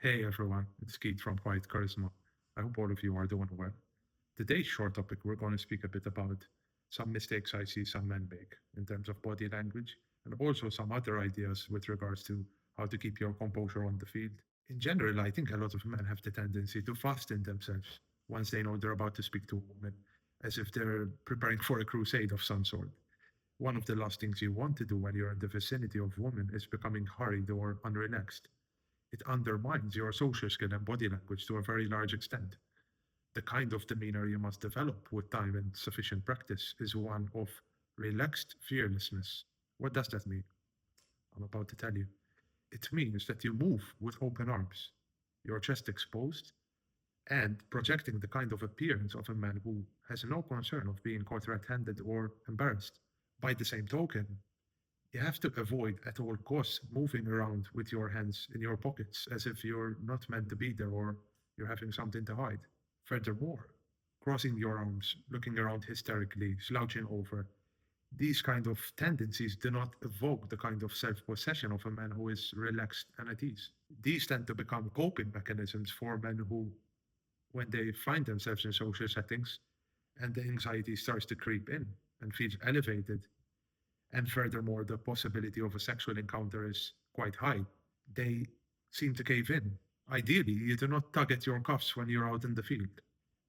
Hey everyone, it's Keith from Quiet Charisma. I hope all of you are doing well. Today's short topic, we're going to speak a bit about some mistakes I see some men make in terms of body language, and also some other ideas with regards to how to keep your composure on the field. In general, I think a lot of men have the tendency to fasten themselves once they know they're about to speak to a woman, as if they're preparing for a crusade of some sort. One of the last things you want to do when you're in the vicinity of women is becoming hurried or unrelaxed. It undermines your social skill and body language to a very large extent. The kind of demeanor you must develop with time and sufficient practice is one of relaxed fearlessness. What does that mean? I'm about to tell you. It means that you move with open arms, your chest exposed, and projecting the kind of appearance of a man who has no concern of being caught red handed or embarrassed. By the same token, you have to avoid at all costs moving around with your hands in your pockets as if you're not meant to be there or you're having something to hide. Furthermore, crossing your arms, looking around hysterically, slouching over, these kind of tendencies do not evoke the kind of self possession of a man who is relaxed and at ease. These tend to become coping mechanisms for men who, when they find themselves in social settings and the anxiety starts to creep in and feels elevated, and furthermore, the possibility of a sexual encounter is quite high, they seem to cave in. Ideally, you do not tug at your cuffs when you're out in the field,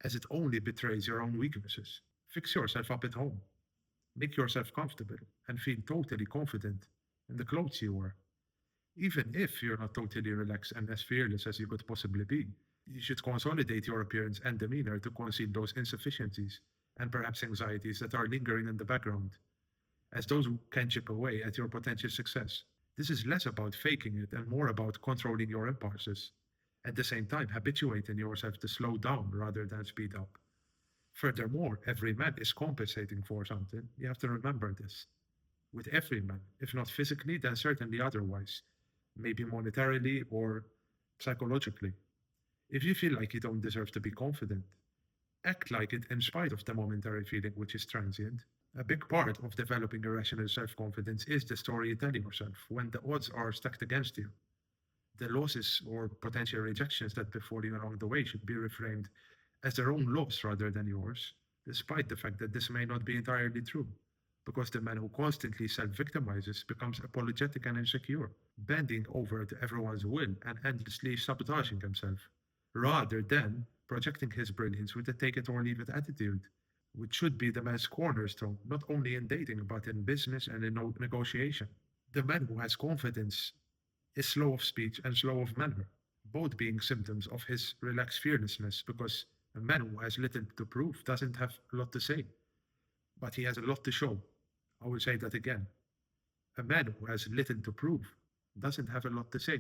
as it only betrays your own weaknesses. Fix yourself up at home, make yourself comfortable, and feel totally confident in the clothes you wear. Even if you're not totally relaxed and as fearless as you could possibly be, you should consolidate your appearance and demeanor to conceal those insufficiencies and perhaps anxieties that are lingering in the background as those who can chip away at your potential success. This is less about faking it and more about controlling your impulses. At the same time, habituating yourself to slow down rather than speed up. Furthermore, every man is compensating for something. You have to remember this. With every man, if not physically, then certainly otherwise, maybe monetarily or psychologically. If you feel like you don't deserve to be confident, act like it in spite of the momentary feeling, which is transient. A big part of developing irrational self confidence is the story you tell yourself when the odds are stacked against you. The losses or potential rejections that befall you along the way should be reframed as their own loss rather than yours, despite the fact that this may not be entirely true. Because the man who constantly self victimizes becomes apologetic and insecure, bending over to everyone's will and endlessly sabotaging himself, rather than projecting his brilliance with a take it or leave it attitude, which should be the man's cornerstone, not only in dating, but in business and in negotiation. The man who has confidence is slow of speech and slow of manner, both being symptoms of his relaxed fearlessness, because a man who has little to prove doesn't have a lot to say, but he has a lot to show. I will say that again. A man who has little to prove doesn't have a lot to say,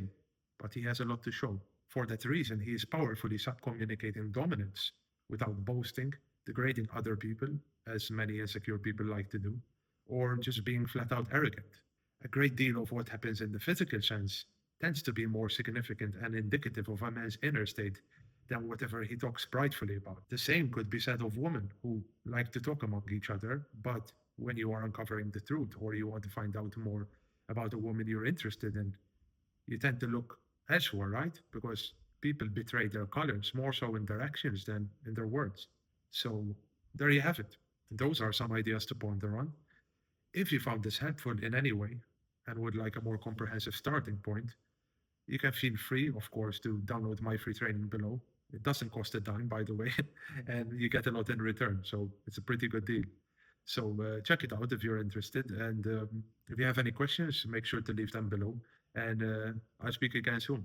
but he has a lot to show. For that reason, he is powerfully subcommunicating dominance without boasting, degrading other people, as many insecure people like to do, or just being flat out arrogant. A great deal of what happens in the physical sense tends to be more significant and indicative of a man's inner state than whatever he talks pridefully about. The same could be said of women who like to talk among each other, but when you are uncovering the truth or you want to find out more about a woman you're interested in, you tend to look elsewhere, right? Because people betray their colors more so in their actions than in their words. So there you have it. Those are some ideas to ponder on. If you found this helpful in any way and would like a more comprehensive starting point, you can feel free, of course, to download my free training below. It doesn't cost a dime, by the way, and you get a lot in return. So it's a pretty good deal. So check it out if you're interested. And if you have any questions, make sure to leave them below. And I'll speak again soon.